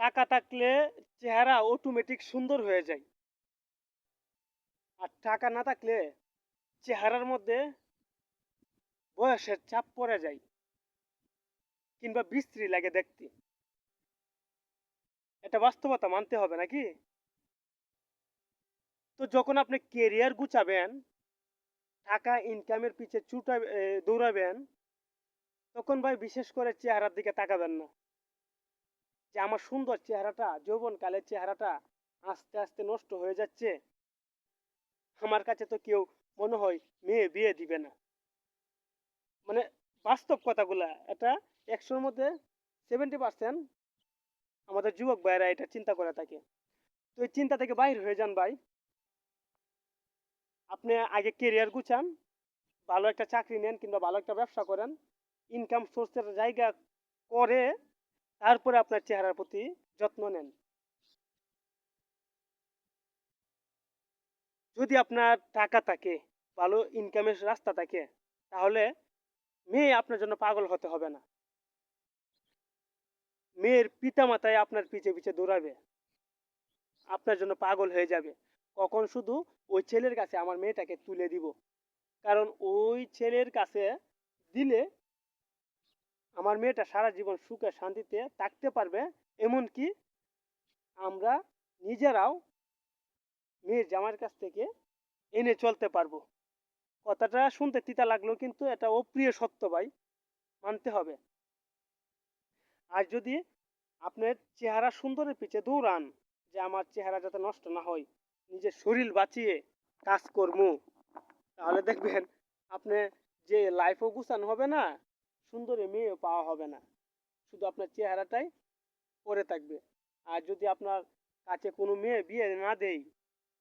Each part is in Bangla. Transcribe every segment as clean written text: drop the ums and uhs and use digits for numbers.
টাকা থাকলে চেহারা অটোমেটিক সুন্দর হয়ে যায়। আর টাকা না থাকলে চেহারার মধ্যে বয়সের ছাপ পড়ে যায় কিংবা বিশ্রী লাগে দেখতে। এটা বাস্তবতা মানতে হবে নাকি? তো যখন আপনি কেরিয়ার গুছাবেন, টাকা ইনকামের পিছে দৌড়াবেন, তখন ভাই বিশেষ করে চেহারার দিকে তাকাবেন না। যে আমার সুন্দর চেহারাটা, যৌবনকালের চেহারাটা আস্তে আস্তে নষ্ট হয়ে যাচ্ছে, আমার কাছে তো কেউ মনে হয় মেয়ে বিয়ে দিবে না। মানে বাস্তব কথাগুলা এটা ১০০-র মধ্যে 70% আমাদের যুবক ভাইয়েরা এটা চিন্তা করে থাকে। তো এই চিন্তা থেকে বাইর হয়ে যান ভাই। আপনি আগে কেরিয়ার গুছান, ভালো একটা চাকরি নেন কিংবা ভালো একটা ব্যবসা করেন, ইনকাম সোর্সের জায়গা করে তারপরে আপনার চেহারার প্রতি যত্ন নেন। যদি আপনার টাকা থাকে, ভালো ইনকামের রাস্তা থাকে, তাহলে মেয়ে আপনার জন্য পাগল হতে হবে না। মেয়ের পিতামাতাই আপনার পিছে পিছে দৌড়াবে, আপনার জন্য পাগল হয়ে যাবে। কখন শুধু ওই ছেলের কাছে আমার মেয়েটাকে তুলে দিব, কারণ ওই ছেলের কাছে দিলে আমার মেয়েটা সারা জীবন সুখে শান্তিতে থাকতে পারবে। এমনকি আমরা নিজেরাও মেয়ের জামাইয়ের কাছ থেকে এনে চলতে পারবো। কথাটা শুনতে তিতা লাগলেও কিন্তু এটা অপ্রিয় সত্য ভাই, মানতে হবে। আর যদি আপনার চেহারা সুন্দরের পিছে দৌড়ান, যে আমার চেহারা যাতে নষ্ট না হয়, নিজের শরীর বাঁচিয়ে কাজ করবো, তাহলে দেখবেন আপনি যে লাইফও গুছানো হবে না, সুন্দরী মেয়েও পাওয়া হবে না, শুধু আপনার চেহারাটাই পড়ে থাকবে। আর যদি আপনার কাছে কোনো মেয়ে বিয়ে না দেয়,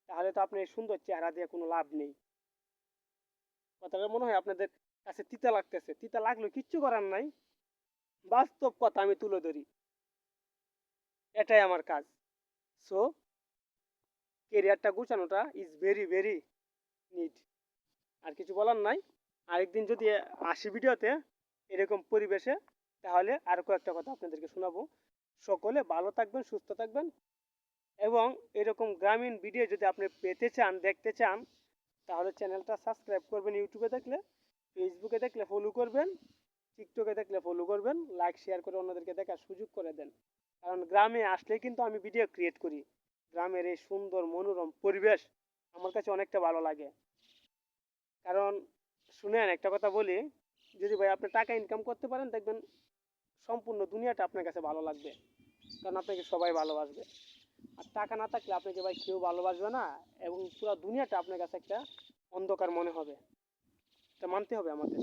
তাহলে তো আপনার এই সুন্দর চেহারা দিয়ে কোনো লাভ নেই। কথাটা মনে হয় আপনাদের কাছে তিতা লাগতেছে, তিতা লাগলেও কিচ্ছু করার নাই, বাস্তব কথা আমি তুলে ধরি, এটাই আমার কাজ। সো কেরিয়ারটা গুছানোটা ইজ ভেরি ভেরি নিড। আর কিছু বলার নাই। আরেকদিন যদি আসি ভিডিওতে এরকম পরিবেশে, তাহলে আর কয়েকটা কথা আপনাদেরকে শোনাবো। সকলে ভালো থাকবেন, সুস্থ থাকবেন, এবং এরকম গ্রামীণ ভিডিও যদি আপনি পেতে চান, দেখতে চান, তাহলে চ্যানেলটা সাবস্ক্রাইব করবেন। ইউটিউবে দেখলে, ফেসবুকে দেখলে ফলো করবেন, টিকটকে দেখলে ফলো করবেন, লাইক শেয়ার করে অন্যদেরকে দেখার সুযোগ করে দেন। কারণ গ্রামে আসলে কিন্তু আমি ভিডিও ক্রিয়েট করি। গ্রামের এই সুন্দর মনোরম পরিবেশ আমার কাছে অনেকটা ভালো লাগে। কারণ শুনেন একটা কথা বলি, যদি ভাই আপনি টাকা ইনকাম করতে পারেন, দেখবেন সম্পূর্ণ দুনিয়াটা আপনার কাছে ভালো লাগবে, কারণ আপনাকে সবাই ভালোবাসবে। আর টাকা না থাকলে আপনাকে ভাই কেউ ভালোবাসবে না, এবং পুরো দুনিয়াটা আপনার কাছে একটা অন্ধকার মনে হবে। এটা মানতে হবে আমাদের।